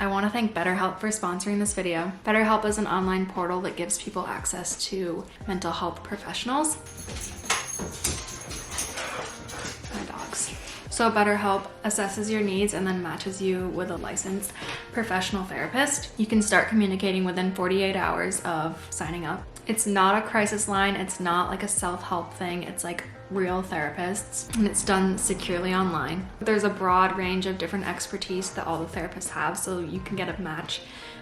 I want to thank BetterHelp for sponsoring this video. BetterHelp is an online portal that gives people access to mental health professionals. My dogs. So BetterHelp assesses your needs and then matches you with a licensed professional therapist. You can start communicating within 48 hours of signing up. It's not a crisis line. It's not like a self-help thing. It's like real therapists, and it's done securely online. There's a broad range of different expertise that all the therapists have, so you can get a match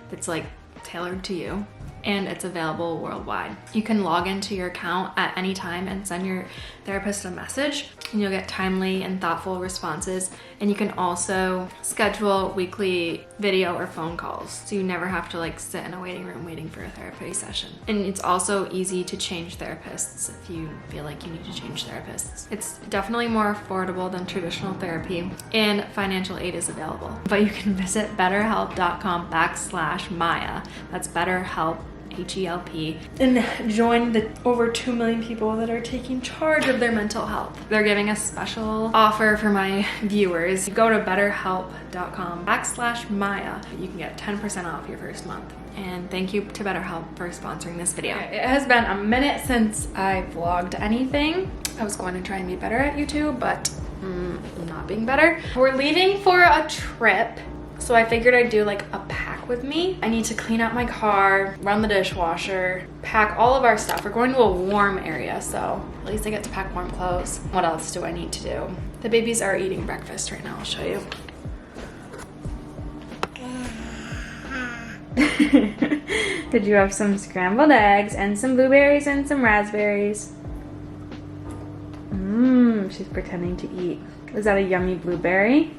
that's like tailored to you, and it's available worldwide. You can log into your account at any time and send your therapist a message, and you'll get timely and thoughtful responses. And you can also schedule weekly video or phone calls, so you never have to like sit in a waiting room waiting for a therapy session. And it's also easy to change therapists if you feel like you need to change therapists. It's definitely more affordable than traditional therapy, and financial aid is available. But you can visit betterhelp.com/Maya. That's BetterHelp, H-E-L-P, and join the over 2 million people that are taking charge of their mental health. They're giving a special offer for my viewers. Go to betterhelp.com/Maya. You can get 10% off your first month. And thank you to BetterHelp for sponsoring this video. It has been a minute since I vlogged anything. I was going to try and be better at YouTube, but I'm not being better. We're leaving for a trip, so I figured I'd do like a pack with me. I need to clean out my car, run the dishwasher, pack all of our stuff. We're going to a warm area, so at least I get to pack warm clothes. What else do I need to do? The babies are eating breakfast right now. I'll show you. Did you have some scrambled eggs and some blueberries and some raspberries? She's pretending to eat. Is that a yummy blueberry?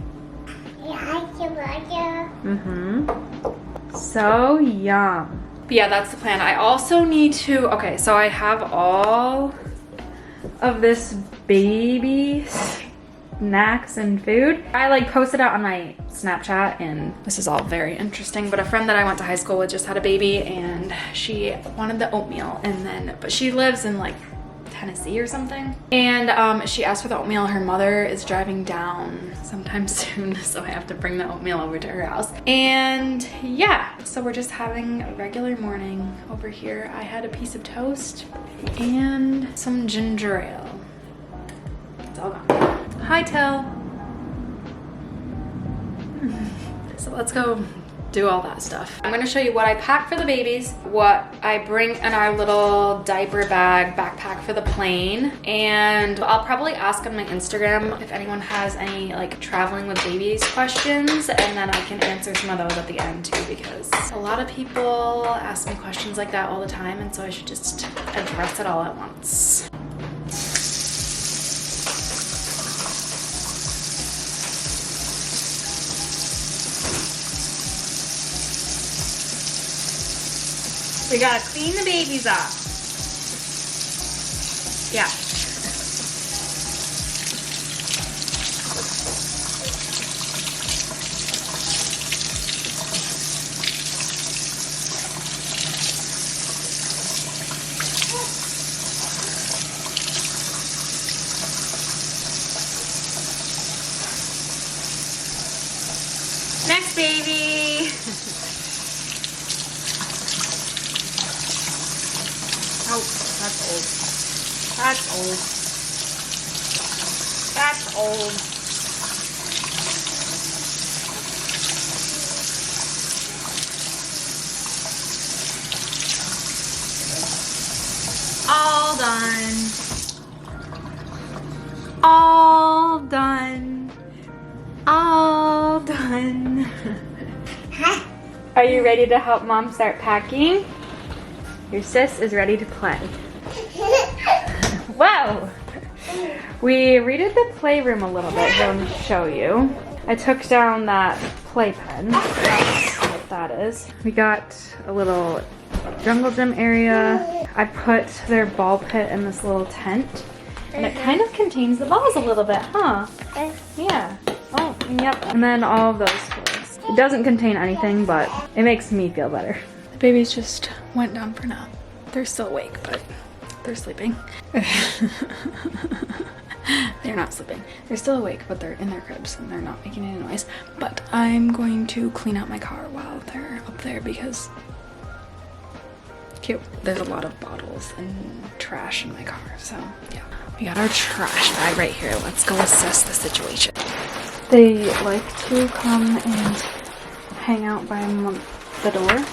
So yum. But yeah, that's the plan. I also need to, okay, so I have all of this baby snacks and food. I like posted out on my Snapchat, and this is all very interesting, but a friend that I went to high school with just had a baby, and she wanted the oatmeal, and then, but she lives in like Tennessee or something, and she asked for the oatmeal. Her mother is driving down sometime soon, so I have to bring the oatmeal over to her house. And yeah, so we're just having a regular morning over here. I had a piece of toast and some ginger ale. It's all gone. Hi, Tell. So let's go do all that stuff. I'm gonna show you what I pack for the babies, what I bring in our little diaper bag backpack for the plane, and I'll probably ask on my Instagram if anyone has any like traveling with babies questions, and then I can answer some of those at the end too, because a lot of people ask me questions like that all the time, and so I should just address it all at once. We gotta clean the babies off. Yeah. Next baby. Oh, that's old. That's old. That's old. All done. All done. All done. Are you ready to help Mom start packing? Your sis is ready to play. Whoa! We redid the playroom a little bit. Here, let me show you. I took down that playpen. That's what that is. We got a little jungle gym area. I put their ball pit in this little tent. And it kind of contains the balls a little bit, huh? Yeah. Oh, yep. And then all of those toys. It doesn't contain anything, but it makes me feel better. The babies just went down for a nap. They're still awake, but they're sleeping. They're not sleeping. They're still awake, but they're in their cribs and they're not making any noise. But I'm going to clean out my car while they're up there because cute. There's a lot of bottles and trash in my car, so yeah. We got our trash bag right here. Let's go assess the situation. They like to come and hang out by the door,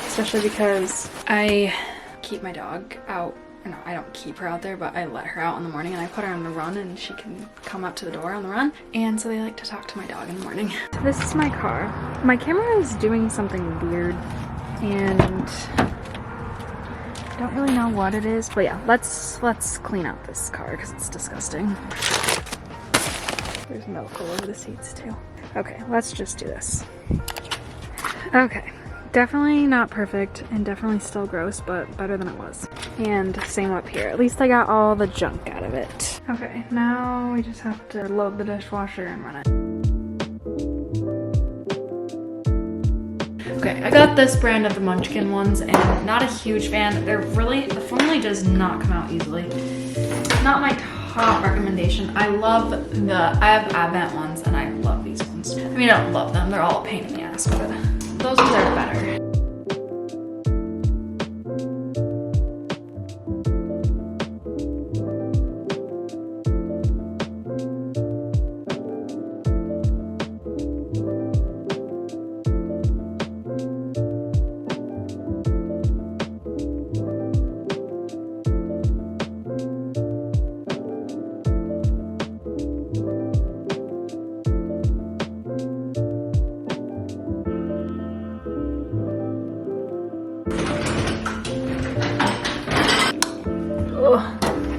especially because I keep my dog out. No, I don't keep her out there, but I let her out in the morning and I put her on the run and she can come up to the door on the run. And so they like to talk to my dog in the morning. This is my car. My camera is doing something weird and I don't really know what it is, but yeah, let's clean out this car because it's disgusting. There's milk all over the seats too. Okay, let's just do this. Okay. Definitely not perfect and definitely still gross, but better than it was. And same up here. At least I got all the junk out of it. Okay, now we just have to load the dishwasher and run it. Okay, I got this brand of the Munchkin ones and not a huge fan. The formula does not come out easily. Not my top recommendation. I have Advent ones and I love these ones. I mean, I don't love them. They're all a pain in the ass, but those ones are better.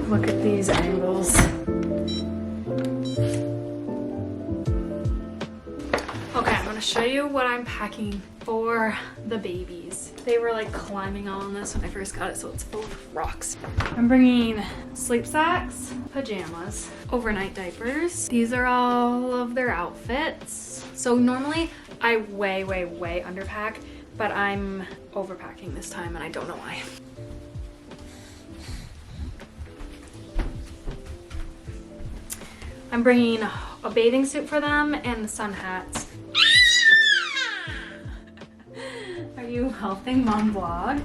Look at these angles. Okay, I'm gonna show you what I'm packing for the babies. They were like climbing on this when I first got it, so it's full of rocks. I'm bringing sleep sacks, pajamas, overnight diapers. These are all of their outfits. So normally I way underpack, but I'm overpacking this time and I don't know why. I'm bringing a bathing suit for them and the sun hats. Are you helping mom vlog?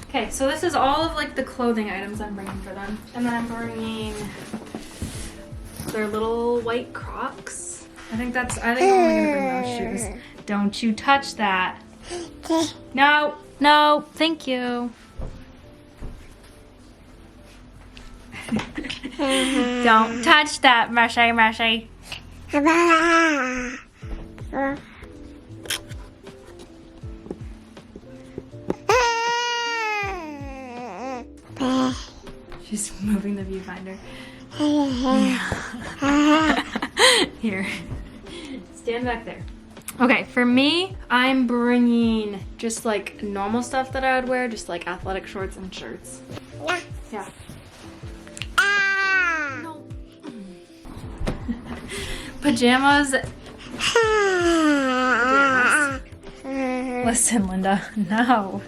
Okay, so this is all of like the clothing items I'm bringing for them. And then I'm bringing their little white Crocs. I think I'm only gonna bring those shoes. Don't you touch that. No, thank you. Don't touch that, Marshay. She's moving the viewfinder. Here. Stand back there. Okay, for me, I'm bringing just like normal stuff that I would wear, just like athletic shorts and shirts. Yeah. No. Pajamas. Listen, Linda, no.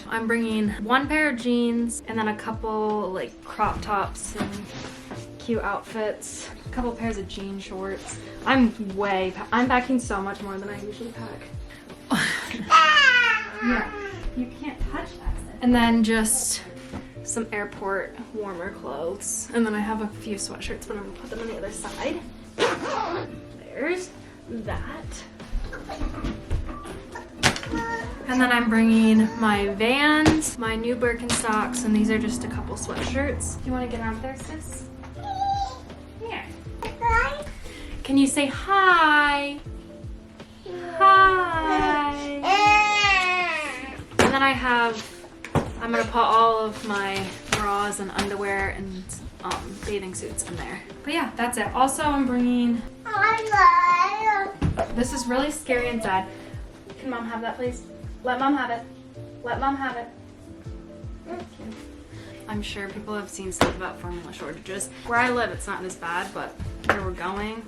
I'm bringing one pair of jeans and then a couple like crop tops and cute outfits, a couple pairs of jean shorts. I'm packing so much more than I usually pack. Yeah, you can't touch that. And then just some airport warmer clothes. And then I have a few sweatshirts, but I'm gonna put them on the other side. There's that. And then I'm bringing my Vans, my new Birkenstocks, and these are just a couple sweatshirts. Do you want to get out there, sis? Here. Can you say hi? Hi. And then I'm gonna put all of my bras and underwear and bathing suits in there. But yeah, that's it. Also, I'm bringing, this is really scary and sad. Can mom have that, please? Let mom have it. Let mom have it. Thank you. I'm sure people have seen stuff about formula shortages. Where I live, it's not as bad, but where we're going,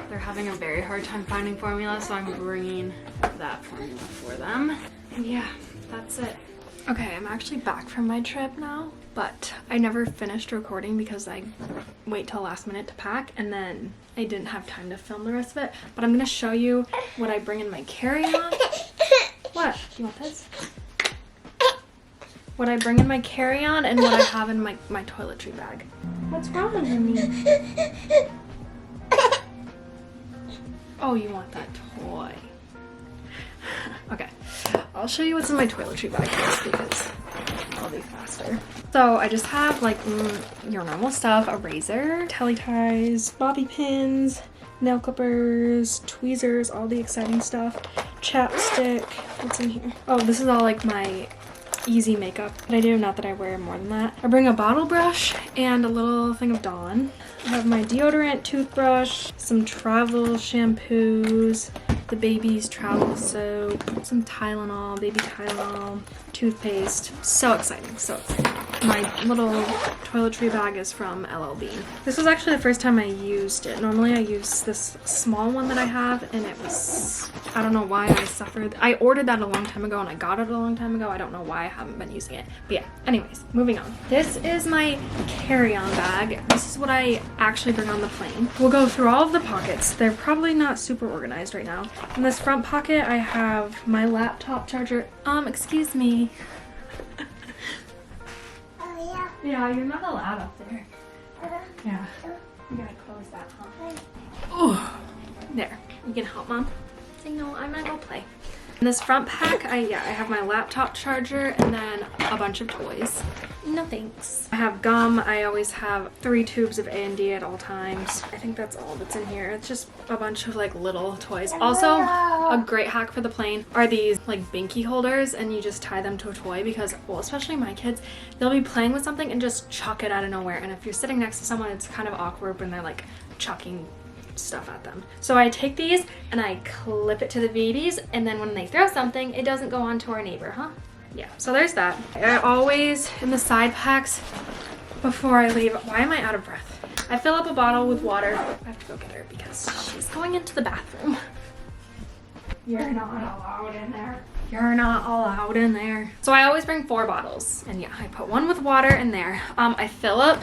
they're having a very hard time finding formula, so I'm bringing that formula for them. And yeah, that's it. Okay, I'm actually back from my trip now, but I never finished recording because I wait till last minute to pack, and then I didn't have time to film the rest of it. But I'm gonna show you what I bring in my carry-on. What? Do you want this? What I bring in my carry-on and what I have in my toiletry bag. What's wrong with me? Oh, you want that toy. Okay, I'll show you what's in my toiletry bag first because I'll be faster. So I just have like your normal stuff, a razor, telly ties, bobby pins, nail clippers, tweezers, all the exciting stuff, chapstick. What's in here? Oh, this is all like my easy makeup that I do, not that I wear more than that. I bring a bottle brush and a little thing of Dawn. I have my deodorant, toothbrush, some travel shampoos, the baby's travel soap, some Tylenol, baby Tylenol, toothpaste. So exciting, so exciting. My little toiletry bag is from LLB. This was actually the first time I used it. Normally I use this small one that I have, and it was, I don't know why I suffered. I ordered that a long time ago and I got it a long time ago. I don't know why I haven't been using it. But yeah, anyways, moving on. This is my carry-on bag. This is what I actually bring on the plane. We'll go through all of the pockets. They're probably not super organized right now. In this front pocket, I have my laptop charger. Excuse me. Yeah, you're not allowed up there. Yeah. You gotta close that, huh? Oh, there. You can help, Mom. Say no, I'm gonna go play. In this front pack, I have my laptop charger and then a bunch of toys. No thanks. I have gum. I always have 3 tubes of A&D at all times. I think that's all that's in here. It's just a bunch of like little toys. Also, a great hack for the plane are these like binky holders, and you just tie them to a toy because, well, especially my kids, they'll be playing with something and just chuck it out of nowhere. And if you're sitting next to someone, it's kind of awkward when they're like chucking stuff at them. So I take these and I clip it to the babies, and then when they throw something, it doesn't go on to our neighbor, huh? Yeah, so there's that. I always, in the side packs, before I leave, why am I out of breath? I fill up a bottle with water. I have to go get her because she's going into the bathroom. You're not allowed in there. You're not allowed in there. So I always bring 4 bottles. And yeah, I put one with water in there. I fill up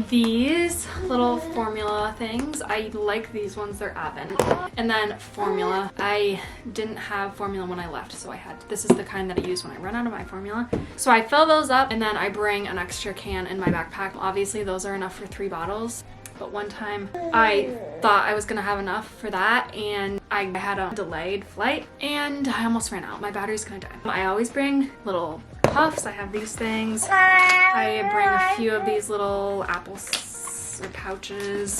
these little formula things. I like these ones, they're Avon. And then formula. I didn't have formula when I left, so I had, this is the kind that I use when I run out of my formula. So I fill those up, and then I bring an extra can in my backpack. Obviously those are enough for 3 bottles. But one time I thought I was gonna have enough for that, and I had a delayed flight and I almost ran out. My battery's gonna die. I always bring little puffs. I have these things. I bring a few of these little apples or pouches.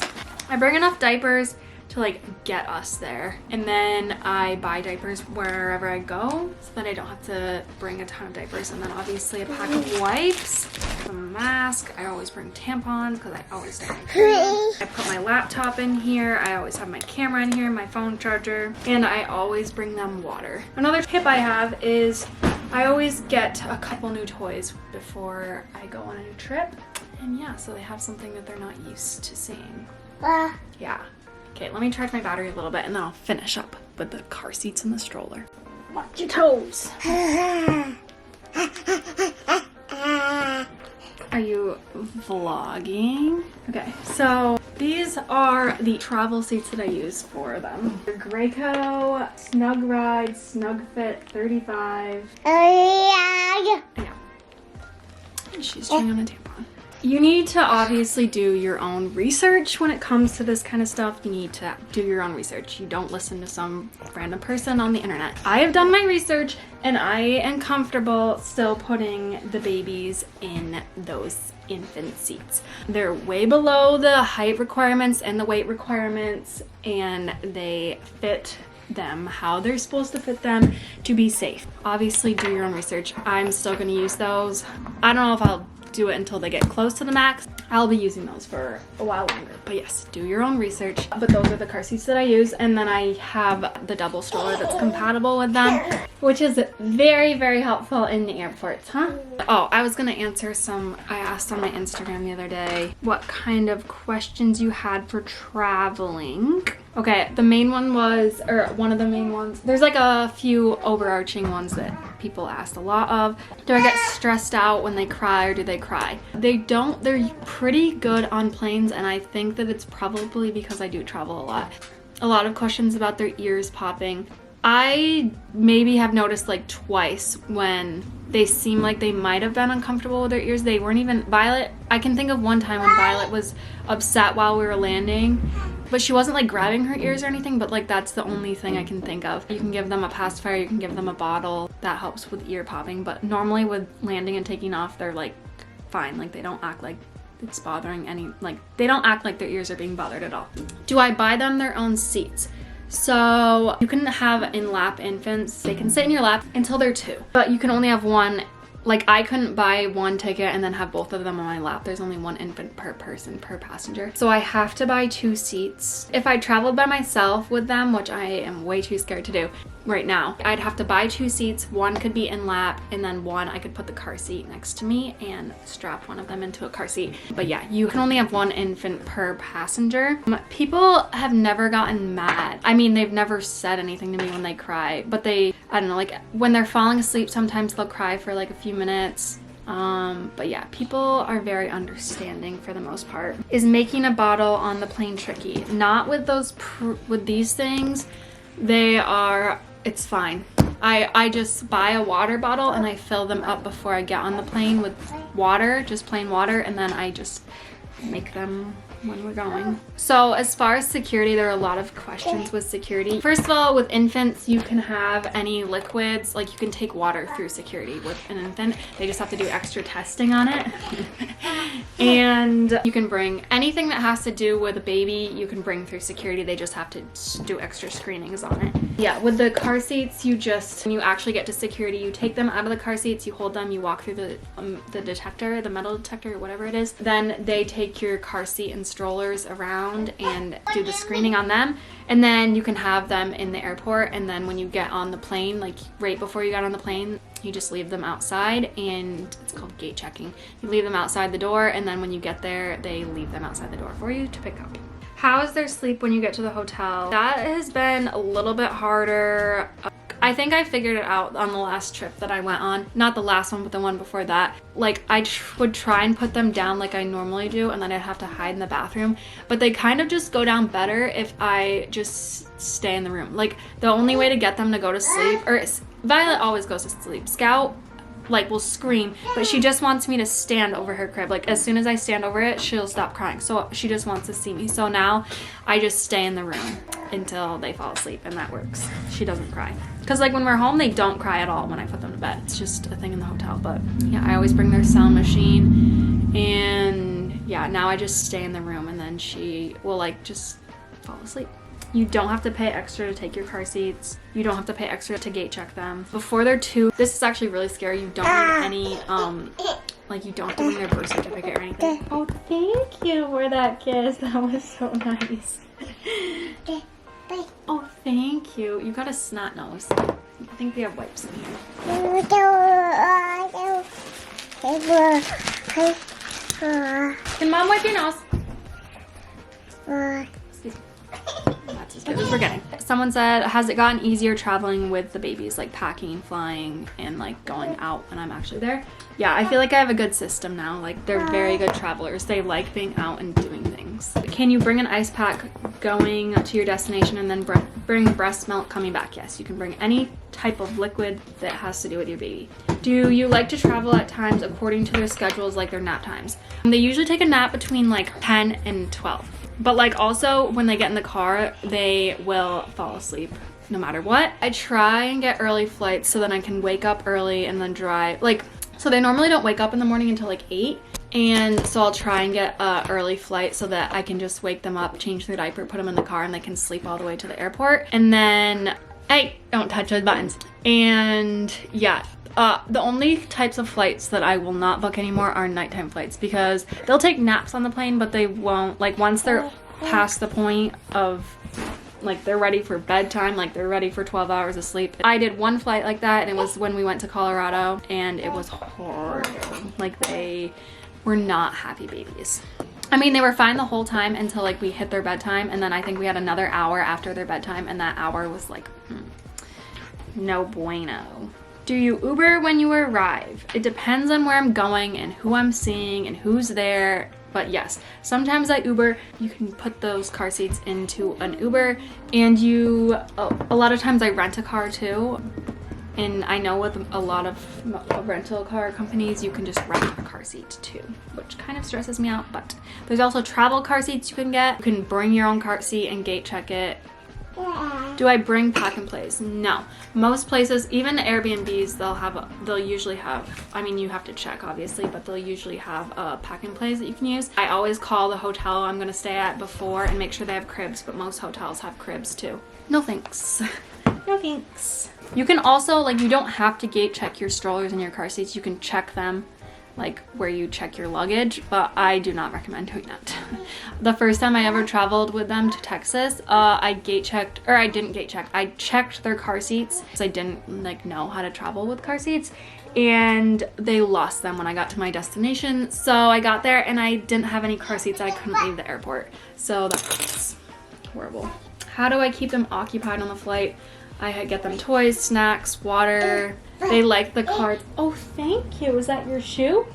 I bring enough diapers to like get us there, and then I buy diapers wherever I go so that I don't have to bring a ton of diapers. And then obviously a pack of wipes, a mask. I always bring tampons because I always start my period. I put my laptop in here. I always have my camera in here, my phone charger, and I always bring them water. Another tip I have is I always get a couple new toys before I go on a new trip, and yeah, so they have something that they're not used to seeing. Yeah. Okay, let me charge my battery a little bit and then I'll finish up with the car seats and the stroller. Watch your toes. Are you vlogging? Okay, so these are the travel seats that I use for them. They're Graco, Snug Ride, Snug Fit 35. Yeah. And she's trying on a tampon. You need to obviously do your own research when it comes to this kind of stuff. You need to do your own research. You don't listen to some random person on the internet. I have done my research and I am comfortable still putting the babies in those infant seats. They're way below the height requirements and the weight requirements, and they fit them how they're supposed to fit them to be safe. Obviously do your own research. I'm still going to use those. I don't know if I'll do it until they get close to the max. I'll be using those for a while longer, but yes, do your own research. But those are the car seats that I use, and then I have the double stroller that's compatible with them, which is very, very helpful in the airports, huh? Oh, I was gonna answer I asked on my Instagram the other day what kind of questions you had for traveling. Okay, the main one was, or one of the main ones, there's like a few overarching ones that people asked a lot of. Do I get stressed out when they cry, or do they cry? They don't. They're pretty good on planes, and I think that it's probably because I do travel a lot. A lot of questions about their ears popping. I maybe have noticed like twice when they seem like they might have been uncomfortable with their ears. They weren't even, Violet, I can think of one time when Violet was upset while we were landing, but she wasn't like grabbing her ears or anything, but like that's the only thing I can think of. You can give them a pacifier, you can give them a bottle, that helps with ear popping, but normally with landing and taking off, they're like fine. Like they don't act like it's bothering any, like they don't act like their ears are being bothered at all. Do I buy them their own seats? So you can have in-lap infants. They can sit in your lap until they're 2, but you can only have one. Like I couldn't buy one ticket and then have both of them on my lap. There's only one infant per person, per passenger. So I have to buy 2 seats. If I traveled by myself with them, which I am way too scared to do right now, I'd have to buy 2 seats. One could be in lap, and then one I could put the car seat next to me and strap one of them into a car seat. But yeah, you can only have one infant per passenger. People have never gotten mad. I mean, they've never said anything to me when they cry, but they, I don't know, like when they're falling asleep, sometimes they'll cry for like a few minutes. But yeah, people are very understanding for the most part. Is making a bottle on the plane tricky? Not with those, with these things. They are, it's fine. I just buy a water bottle and I fill them up before I get on the plane with water, just plain water, and then I just make them when we're going. So as far as security, there are a lot of questions with security. First of all, with infants, you can have any liquids, like you can take water through security with an infant. They just have to do extra testing on it. And you can bring anything that has to do with a baby, you can bring through security. They just have to do extra screenings on it. Yeah, with the car seats, you just, when you actually get to security, you take them out of the car seats, you hold them, you walk through the detector, the metal detector, whatever it is. Then they take your car seat and strollers around and do the screening on them, and then you can have them in the airport, and then when you get on the plane, like right before you got on the plane, you just leave them outside, and it's called gate checking. You leave them outside the door, and then when you get there, they leave them outside the door for you to pick up. How is their sleep when you get to the hotel? That has been a little bit harder. I think I figured it out on the last trip that I went on. Not the last one, but the one before that. Like, I would try and put them down like I normally do, and then I'd have to hide in the bathroom. But they kind of just go down better if I just stay in the room. Like, the only way to get them to go to sleep, or Violet always goes to sleep. Scout, like, will scream, but she just wants me to stand over her crib. Like, as soon as I stand over it, she'll stop crying. So she just wants to see me. So now I just stay in the room until they fall asleep, and that works. She doesn't cry. Because like when we're home, they don't cry at all when I put them to bed. It's just a thing in the hotel. But yeah, I always bring their sound machine, and yeah, now I just stay in the room, and then she will like just fall asleep. You don't have to pay extra to take your car seats. You don't have to pay extra to gate check them. Before they're 2, this is actually really scary. You don't need any, like you don't have to bring their birth certificate or anything. Oh, thank you for that kiss. That was so nice. Oh, thank you. You got a snot nose. I think we have wipes in here. Can Mom wipe your nose? Excuse me. That's as good as we're getting. Someone said, has it gotten easier traveling with the babies, like packing, flying, and like going out when I'm actually there? Yeah, I feel like I have a good system now. Like, they're very good travelers. They like being out and doing things. Can you bring an ice pack going to your destination and then bring breast milk coming back? Yes, you can bring any type of liquid that has to do with your baby. Do you like to travel at times according to their schedules, like their nap times? They usually take a nap between like 10 and 12. But like also when they get in the car, they will fall asleep no matter what. I try and get early flights so then I can wake up early and then drive. Like, so they normally don't wake up in the morning until like 8. And so I'll try and get an early flight so that I can just wake them up, change their diaper, put them in the car, and they can sleep all the way to the airport. And then, hey, don't touch those buttons. And yeah, the only types of flights that I will not book anymore are nighttime flights, because they'll take naps on the plane, but they won't, like once they're past the point of like they're ready for bedtime, like they're ready for 12 hours of sleep. I did one flight like that, and it was when we went to Colorado, and it was horrible. Like, they were not happy babies. I mean, they were fine the whole time until like we hit their bedtime, and then I think we had another hour after their bedtime, and that hour was like, no bueno. Do you Uber when you arrive? It depends on where I'm going and who I'm seeing and who's there. But yes, sometimes I Uber. You can put those car seats into an Uber, and a lot of times I rent a car too. And I know with a lot of rental car companies, you can just rent a car seat too, which kind of stresses me out. But there's also travel car seats you can get. You can bring your own car seat and gate check it. Do I bring pack and plays? No. Most places, even Airbnbs, they'll usually have, I mean, you have to check obviously, but they'll usually have pack and plays that you can use. I always call the hotel I'm gonna stay at before and make sure they have cribs, but most hotels have cribs too. No thanks. No thanks. You can also, like, you don't have to gate check your strollers and your car seats. You can check them like where you check your luggage, but I do not recommend doing that. The first time I ever traveled with them to Texas, I didn't gate check. I checked their car seats because I didn't like know how to travel with car seats, and they lost them when I got to my destination. So I got there and I didn't have any car seats. I couldn't leave the airport. So that was horrible. How do I keep them occupied on the flight? I get them toys, snacks, water. They like the cards. Oh, thank you. Is that your shoe?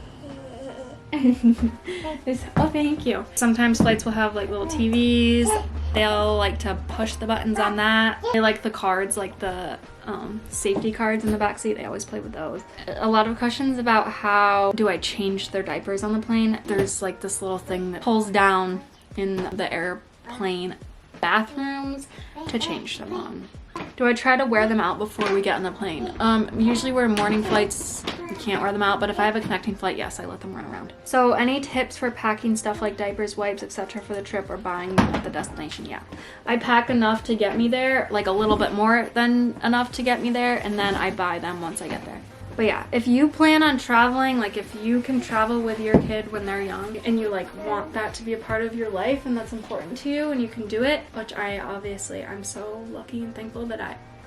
Oh, thank you. Sometimes flights will have like little TVs. They'll like to push the buttons on that. They like the cards, like the safety cards in the back seat. They always play with those. A lot of questions about how do I change their diapers on the plane. There's like this little thing that pulls down in the airplane bathrooms to change them on. Do I try to wear them out before we get on the plane? Usually we're morning flights, you can't wear them out, but if I have a connecting flight, yes, I let them run around. So any tips for packing stuff like diapers, wipes, etc. for the trip or buying at the destination? Yeah. I pack enough to get me there, like a little bit more than enough to get me there, and then I buy them once I get there. But yeah, if you plan on traveling, like if you can travel with your kid when they're young and you like want that to be a part of your life and that's important to you and you can do it, which I'm so lucky and thankful that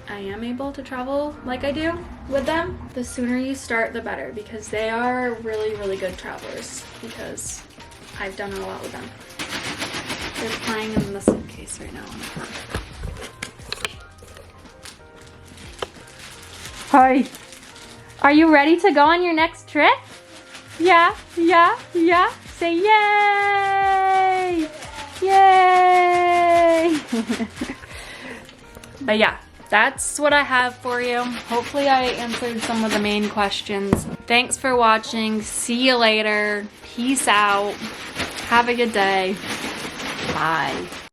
I am able to travel like I do with them. The sooner you start, the better, because they are really, really good travelers, because I've done it a lot with them. They're playing in the suitcase right now on the car. Hi. Are you ready to go on your next trip? Yeah, yeah, yeah. Say yay! Yay! But yeah, that's what I have for you. Hopefully I answered some of the main questions. Thanks for watching. See you later. Peace out. Have a good day. Bye.